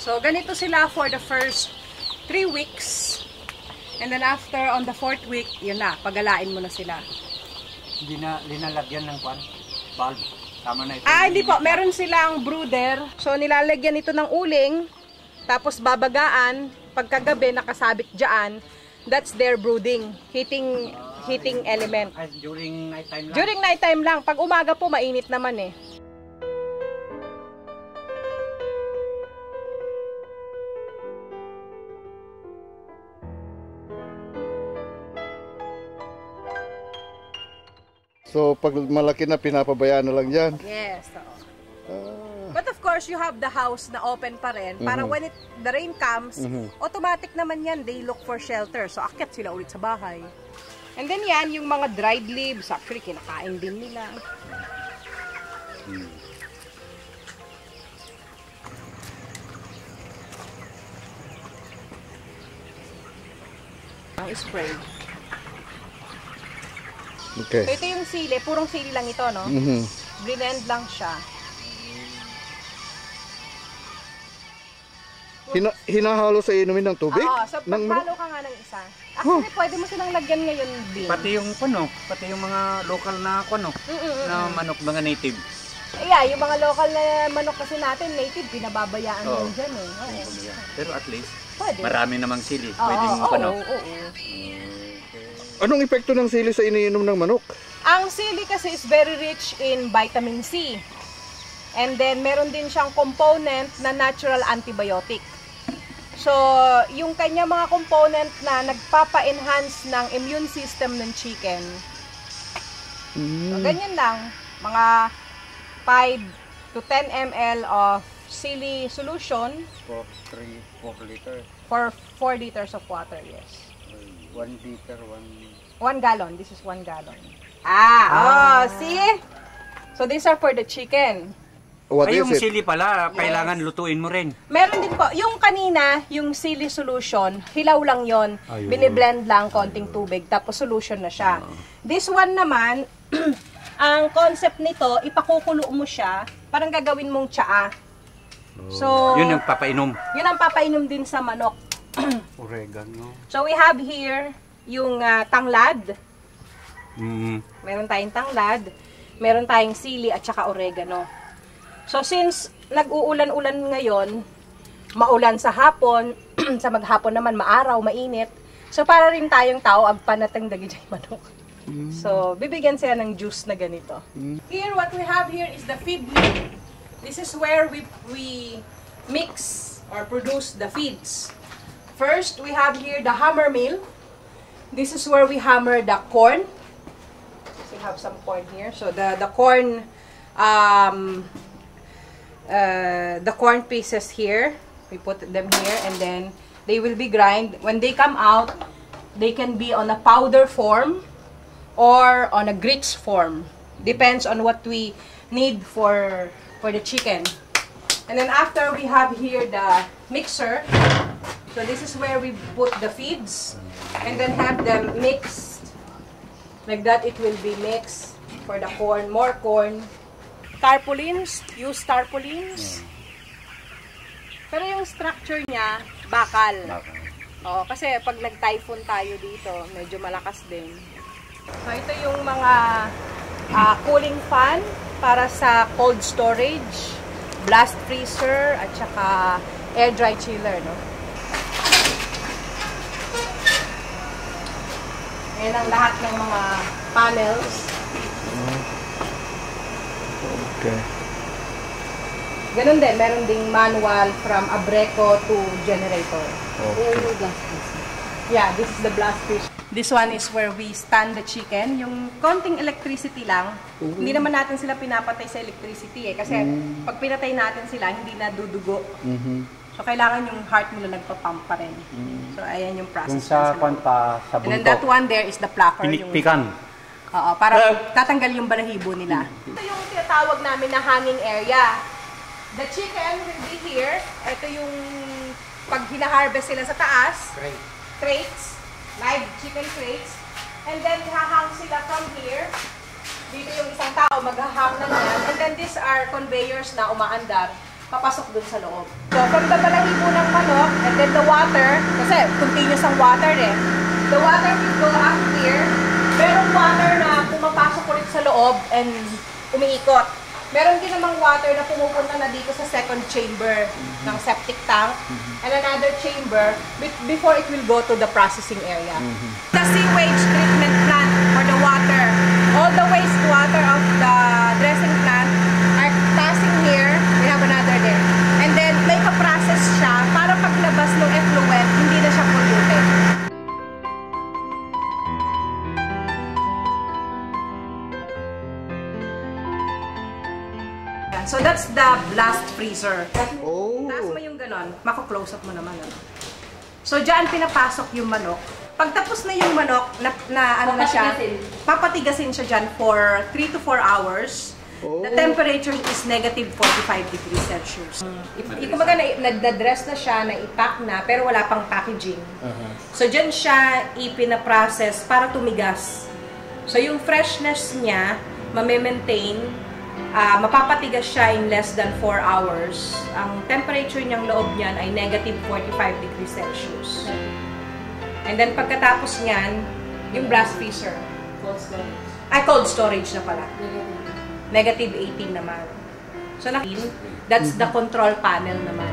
So, ganito sila for the first 3 weeks. And then after, on the 4th week, yun na, pagalain mo na sila. Hindi na linalagyan ng bulb. Tama na ito. Hindi po. Meron silang brooder. So, nilalagyan ito ng uling. Tapos babagaan. Pagkagabi, nakasabit dyan. That's their brooding. Heating element. During nighttime lang? During nighttime lang. Pag umaga po, mainit naman eh. So, pag malaki na, pinapabayaan na lang dyan? Yes. But of course, you have the house na open pa rin. Para when the rain comes, automatic naman yan, they look for shelter. So, akyat sila ulit sa bahay. And then yan, yung mga dried leaves, actually, kinakain din nila. Ang spray. Okay. So, ito yung sili. Purong sili lang ito, no? Blend lang siya. Hinahalo sa inumin ng tubig? Oo. So, pagpalo ka nga ng isa. Actually, pwede mo silang lagyan ngayon din. Pati yung pati yung mga local na na manok, mga native. Yeah, yung mga local na manok kasi natin, native, pinababayaan din dyan eh. Pero at least, pwede. Marami namang sili. Pwedeng Anong epekto ng sili sa iniinom ng manok? Ang sili kasi is very rich in vitamin C. And then, meron din siyang component na natural antibiotic. So, yung kanya mga component na nagpapa-enhance ng immune system ng chicken. So, ganyan lang. Mga 5 to 10 ml of sili solution. For 4 liters. For 4 liters of water, yes. 1 liter, 1 gallon. This is 1 gallon. See? So, these are for the chicken. What Ay, is yung it? sili pala, kailangan lutuin mo rin. Meron din po. Yung kanina, yung sili solution, hilaw lang yon. Biniblend lang, konting tubig, tapos solution na siya. This one naman, ang concept nito, ipakukulo mo siya, parang gagawin mong tsaa. So, yun ang papainom. Yun ang papainom din sa manok. Oregano. So, we have here yung tanglad. Meron tayong tanglad, meron tayong sili at saka oregano. So, since nag-uulan-ulan ngayon, maulan sa hapon, sa maghapon naman maaraw, mainit. So, para rin tayong tao, agpanatang dagi dyan manok. So, bibigyan sila ng juice na ganito. Here, what we have here is the feed mill. This is where we mix or produce the feeds. First, we have here the hammer mill. This is where we hammer the corn. So, we have some corn here. So, the corn, the corn pieces here, we put them here, and then they will be grind. When they come out, they can be on a powder form or on a grits form. Depends on what we need for the chicken. And then after, we have here the mixer. So this is where we put the feeds and then have them mixed. Like that, it will be mixed for the corn, more corn. Tarpaulins, use tarpaulins. Pero yung structure niya, bakal. Oo, kasi pag nag-typhoon tayo dito, medyo malakas din. So ito yung mga cooling fan para sa cold storage, blast freezer, at saka air dry chiller, no? Ayan ang lahat ng mga panels. Okay. Ganun din, meron ding manual from Abreco to generator. Okay. Yeah, this is the blast freezer. This one is where we stand the chicken. Yung konting electricity lang. Hindi naman natin sila pinapatay sa electricity eh. Kasi pag pinatay natin sila, hindi na dudugo. So, kailangan yung heart nila nagpa-pump pa rin. So, ayan yung process. Kung sa panta, sa buntot. And then that one there is the plucker. Pinikpikan. Oo, para tatanggal yung balahibo nila. Ito yung tinatawag namin na hanging area. The chicken will be here. Ito yung pag hina-harvest sila sa taas. Crates. Live chicken crates. And then, hahang sila from here. Dito yung isang tao, maghahang na yan. And then, these are conveyors na umaandar. papasok dun sa loob. So, from the balahibo ng manok, and then the water, kasi continuous ang water eh. The water will go up here. Merong water na pumapasok ulit sa loob and umiikot. Meron din namang water na pumupunta na dito sa second chamber ng septic tank and another chamber before it will go to the processing area. The sewage treatment plant for the water. All the wastewater of the dressing plant are passing here. We have another there. And then may pa-process siya para paglabas ng effluent, hindi na siya polluted. So that's the blast freezer. Oh. Taas mo yung ganon, mako-close up mo naman. So dyan pinapasok yung manok. Pag tapos na yung manok, na ano na siya, papatigasin siya dyan for 3 to 4 hours. Oh. The temperature is negative 45 degrees Celsius. Kumaga nagda-dress na siya, na-ipack na, pero wala pang packaging. So dyan siya ipina-process para tumigas. So yung freshness niya, mame-maintain. Mapapatigas siya in less than 4 hours. Ang temperature niyang loob niyan ay negative 45 degrees Celsius. And then pagkatapos niyan, yung blast freezer. Cold storage. Ay, cold storage na pala. Negative 18 naman. So, that's the control panel naman.